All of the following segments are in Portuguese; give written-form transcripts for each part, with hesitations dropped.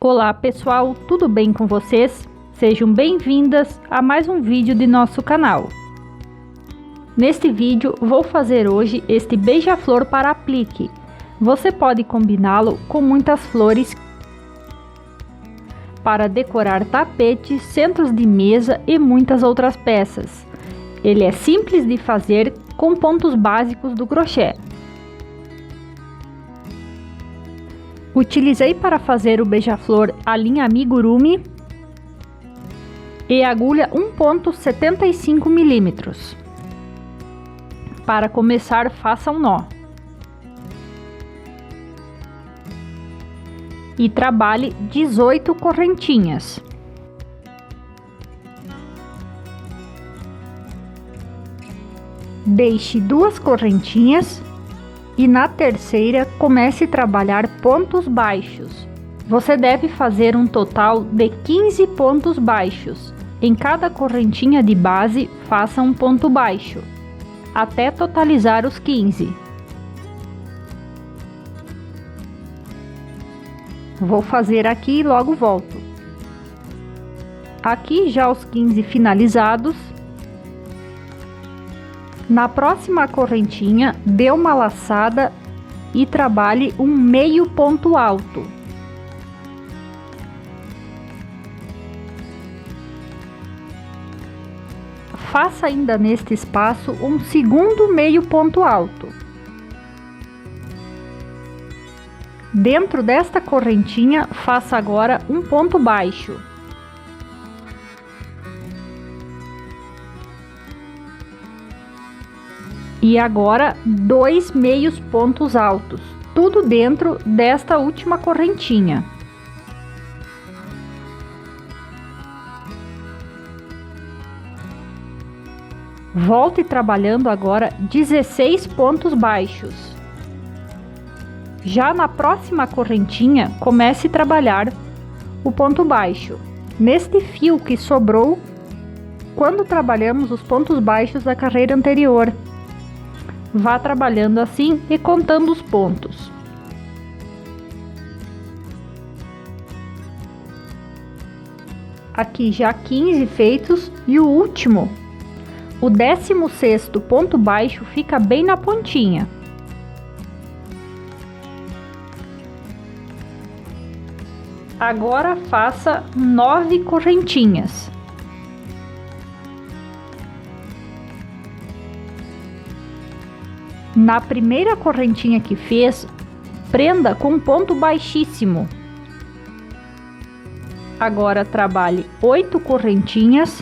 Olá pessoal, tudo bem com vocês? Sejam bem-vindas a mais um vídeo de nosso canal. Neste vídeo vou fazer hoje este beija-flor para aplique. Você pode combiná-lo com muitas flores para decorar tapetes, centros de mesa e muitas outras peças. Ele é simples de fazer com pontos básicos do crochê. Utilizei para fazer o beija-flor a linha amigurumi e agulha 1,75 mm. Para começar, faça um nó e trabalhe 18 correntinhas. Deixe 2 correntinhas e na terceira comece a trabalhar pontos baixos. Você deve fazer um total de 15 pontos baixos. Em cada correntinha de base, faça um ponto baixo, até totalizar os 15. Vou fazer aqui e logo volto. Aqui já os 15 finalizados. Na próxima correntinha, dê uma laçada e trabalhe um meio ponto alto. Faça ainda neste espaço um segundo meio ponto alto. Dentro desta correntinha, faça agora um ponto baixo. E agora 2 meios pontos altos, tudo dentro desta última correntinha. Volte trabalhando agora 16 pontos baixos. Já na próxima correntinha, comece a trabalhar o ponto baixo. Neste fio que sobrou, quando trabalhamos os pontos baixos da carreira anterior. Vá trabalhando assim e contando os pontos. Aqui já 15 feitos e o último, o 16º ponto baixo, fica bem na pontinha. Agora faça 9 correntinhas. Na primeira correntinha que fez, prenda com um ponto baixíssimo. Agora trabalhe 8 correntinhas.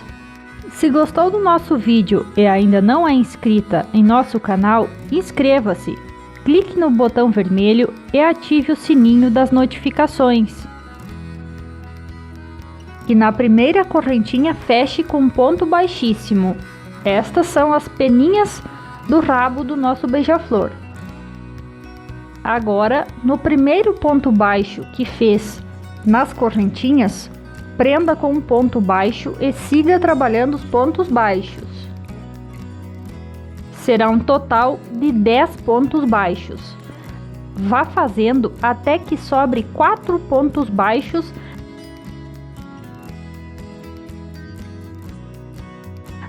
Se gostou do nosso vídeo e ainda não é inscrita em nosso canal, inscreva-se, clique no botão vermelho e ative o sininho das notificações. E na primeira correntinha feche com um ponto baixíssimo. Estas são as peninhas do rabo do nosso beija-flor. Agora, no primeiro ponto baixo que fez nas correntinhas, prenda com um ponto baixo e siga trabalhando os pontos baixos. Será um total de 10 pontos baixos. Vá fazendo até que sobre 4 pontos baixos.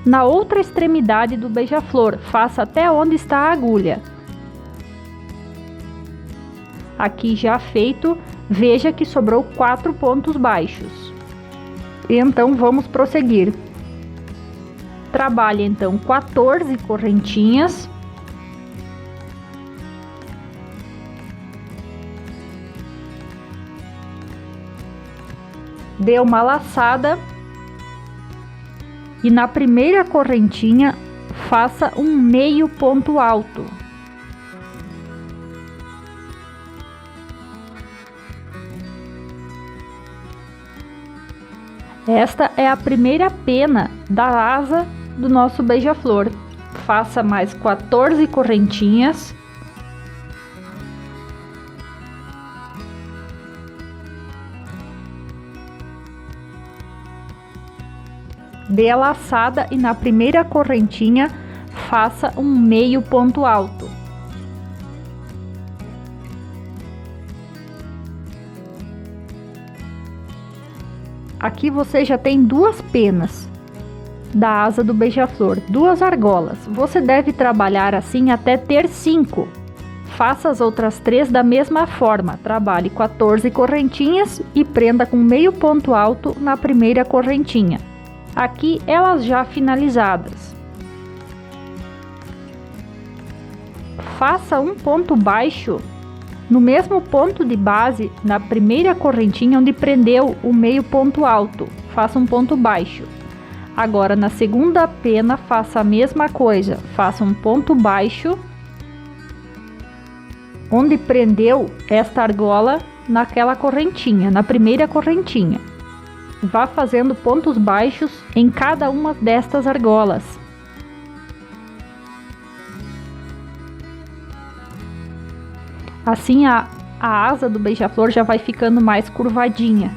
Na outra extremidade do beija-flor, faça até onde está a agulha. Aqui já feito, veja que sobrou 4 pontos baixos. E então vamos prosseguir. Trabalhe então 14 correntinhas. Dê uma laçada. E na primeira correntinha, faça um meio ponto alto. Esta é a primeira pena da asa do nosso beija-flor. Faça mais 14 correntinhas. Dê a laçada e na primeira correntinha faça um meio ponto alto. Aqui você já tem 2 penas da asa do beija-flor, 2 argolas. Você deve trabalhar assim até ter 5. Faça as outras 3 da mesma forma. Trabalhe 14 correntinhas e prenda com meio ponto alto na primeira correntinha. Aqui elas já finalizadas. Faça um ponto baixo no mesmo ponto de base, na primeira correntinha onde prendeu o meio ponto alto. Faça um ponto baixo. Agora na segunda pena faça a mesma coisa. Faça um ponto baixo onde prendeu esta argola naquela correntinha, na primeira correntinha. Vá fazendo pontos baixos em cada uma destas argolas. Assim a asa do beija-flor já vai ficando mais curvadinha.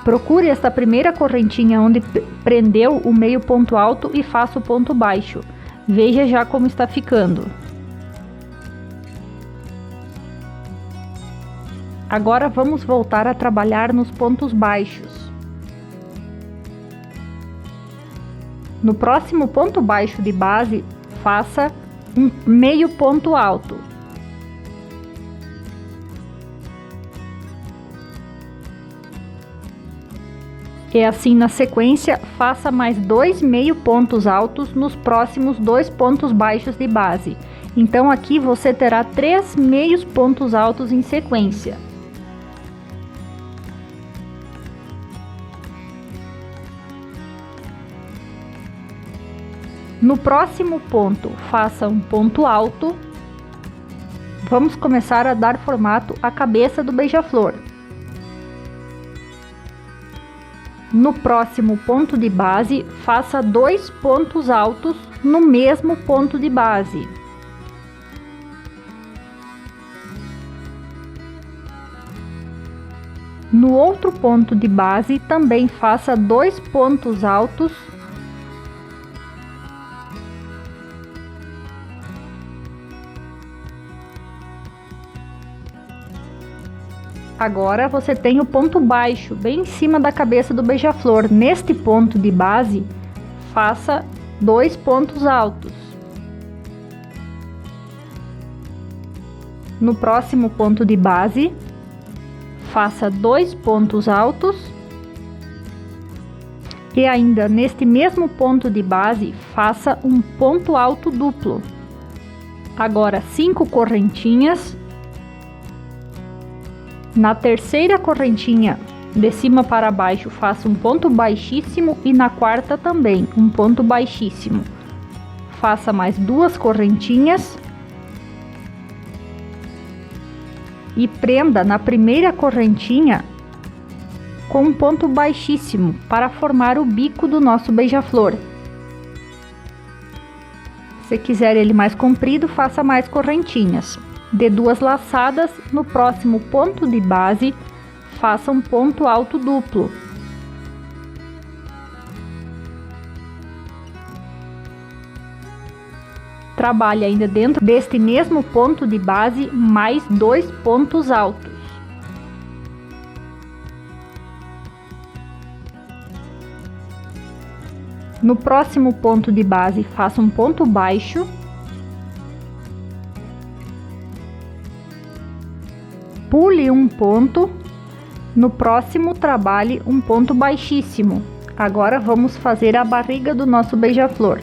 Procure esta primeira correntinha onde prendeu o meio ponto alto e faça o ponto baixo. Veja já como está ficando. Agora vamos voltar a trabalhar nos pontos baixos. No próximo ponto baixo de base, faça um meio ponto alto. E assim na sequência, faça mais 2 meio pontos altos nos próximos 2 pontos baixos de base. Então aqui você terá 3 meios pontos altos em sequência. No próximo ponto, faça um ponto alto. Vamos começar a dar formato à cabeça do beija-flor. No próximo ponto de base, faça 2 pontos altos no mesmo ponto de base. No outro ponto de base, também faça 2 pontos altos Agora você tem o ponto baixo bem em cima da cabeça do beija-flor. Neste ponto de base, faça 2 pontos altos. No próximo ponto de base, faça 2 pontos altos. E ainda neste mesmo ponto de base, faça um ponto alto duplo. Agora 5 correntinhas. Na terceira correntinha, de cima para baixo, faça um ponto baixíssimo e na quarta também, um ponto baixíssimo. Faça mais 2 correntinhas e prenda na primeira correntinha com um ponto baixíssimo para formar o bico do nosso beija-flor. Se quiser ele mais comprido, faça mais correntinhas. De 2 laçadas, no próximo ponto de base, faça um ponto alto duplo. Trabalhe ainda dentro deste mesmo ponto de base mais 2 pontos altos. No próximo ponto de base, faça um ponto baixo. Pule um ponto, no próximo trabalhe um ponto baixíssimo. Agora vamos fazer a barriga do nosso beija-flor.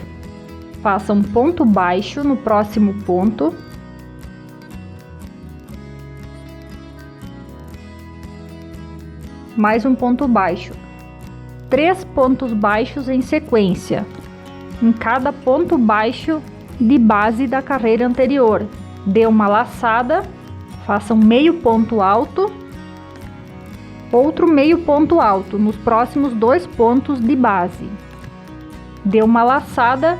Faça um ponto baixo no próximo ponto. Mais um ponto baixo. 3 pontos baixos em sequência, em cada ponto baixo de base da carreira anterior. Dê uma laçada. Faça um meio ponto alto, outro meio ponto alto nos próximos 2 pontos de base. Dê uma laçada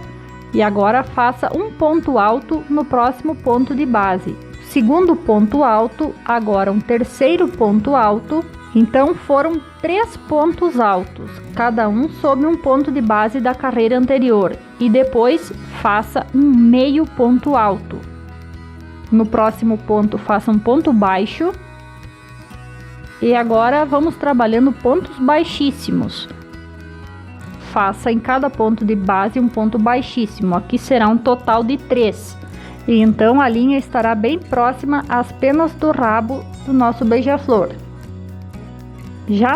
e agora faça um ponto alto no próximo ponto de base. Segundo ponto alto, agora um terceiro ponto alto. Então foram 3 pontos altos, cada um sob um ponto de base da carreira anterior. E depois faça um meio ponto alto. No próximo ponto, faça um ponto baixo. E agora vamos trabalhando pontos baixíssimos. Faça em cada ponto de base um ponto baixíssimo. Aqui será um total de 3. E então a linha estará bem próxima às penas do rabo do nosso beija-flor. Já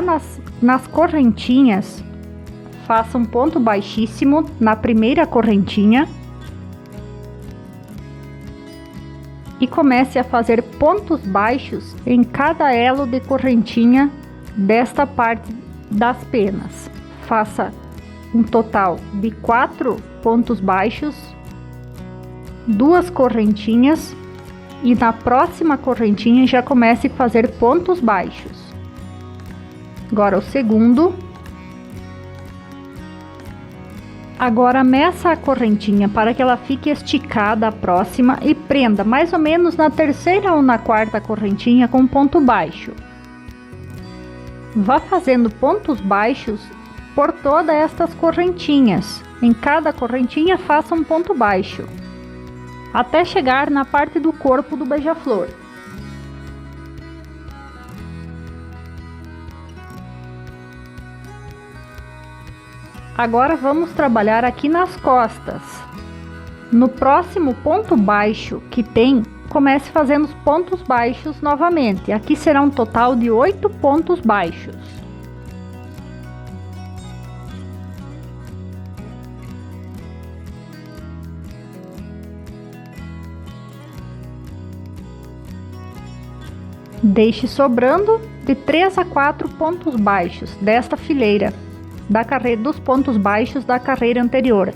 nas correntinhas, faça um ponto baixíssimo na primeira correntinha e comece a fazer pontos baixos em cada elo de correntinha desta parte das penas. Faça um total de 4 pontos baixos, 2 correntinhas e na próxima correntinha já comece a fazer pontos baixos. Agora o segundo. Agora meça a correntinha para que ela fique esticada a próxima e prenda mais ou menos na terceira ou na quarta correntinha com ponto baixo. Vá fazendo pontos baixos por todas estas correntinhas. Em cada correntinha faça um ponto baixo, até chegar na parte do corpo do beija-flor. Agora vamos trabalhar aqui nas costas. No próximo ponto baixo que tem, comece fazendo os pontos baixos novamente. Aqui será um total de 8 pontos baixos. Deixe sobrando de 3 a 4 pontos baixos desta fileira dos pontos baixos da carreira anterior.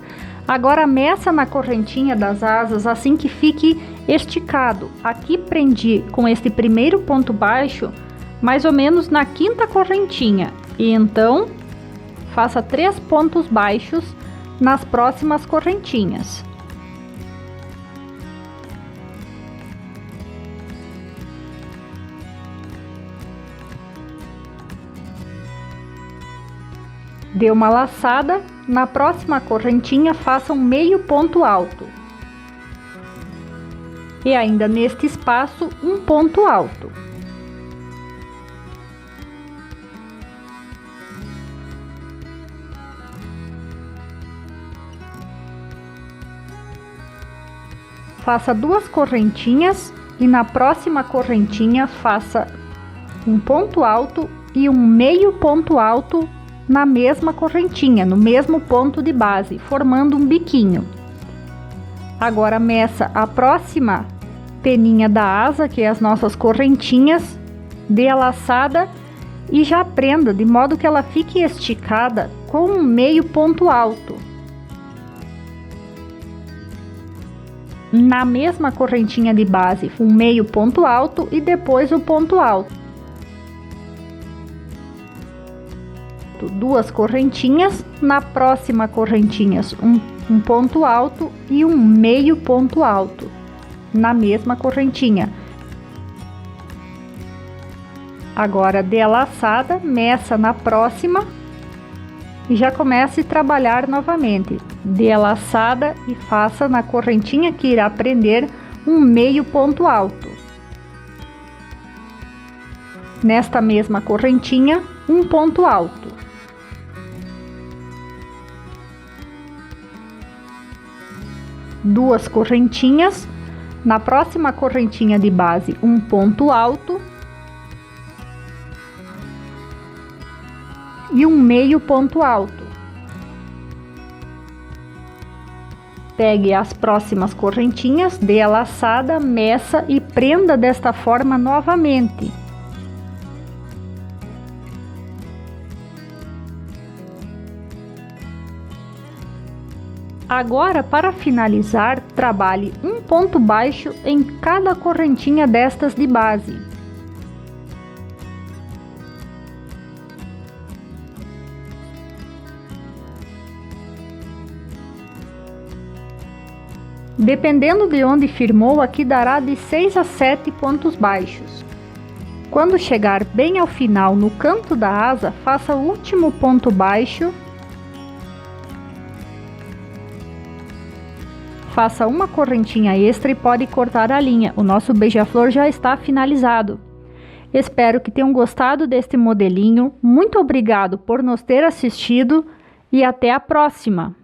Agora meça na correntinha das asas assim que fique esticado. Aqui prendi com este primeiro ponto baixo mais ou menos na quinta correntinha, e então faça 3 pontos baixos nas próximas correntinhas. Dê uma laçada, na próxima correntinha faça um meio ponto alto. E ainda neste espaço, um ponto alto. Faça 2 correntinhas e na próxima correntinha faça um ponto alto e um meio ponto alto na mesma correntinha, no mesmo ponto de base, formando um biquinho. Agora meça a próxima peninha da asa, que é as nossas correntinhas, dê a laçada e já prenda de modo que ela fique esticada com um meio ponto alto. Na mesma correntinha de base, um meio ponto alto e depois o ponto alto. 2 correntinhas, na próxima correntinha um ponto alto e um meio ponto alto na mesma correntinha. Agora dê a laçada, meça na próxima e já comece a trabalhar novamente. Dê a laçada e faça na correntinha que irá prender um meio ponto alto. Nesta mesma correntinha, um ponto alto. Duas correntinhas, na próxima correntinha de base um ponto alto e um meio ponto alto. Pegue as próximas correntinhas, dê a laçada, meça e prenda desta forma novamente. Agora, para finalizar, trabalhe um ponto baixo em cada correntinha destas de base. Dependendo de onde firmou, aqui dará de 6 a 7 pontos baixos. Quando chegar bem ao final, no canto da asa, faça o último ponto baixo. Faça uma correntinha extra e pode cortar a linha. O nosso beija-flor já está finalizado. Espero que tenham gostado deste modelinho. Muito obrigado por nos ter assistido e até a próxima!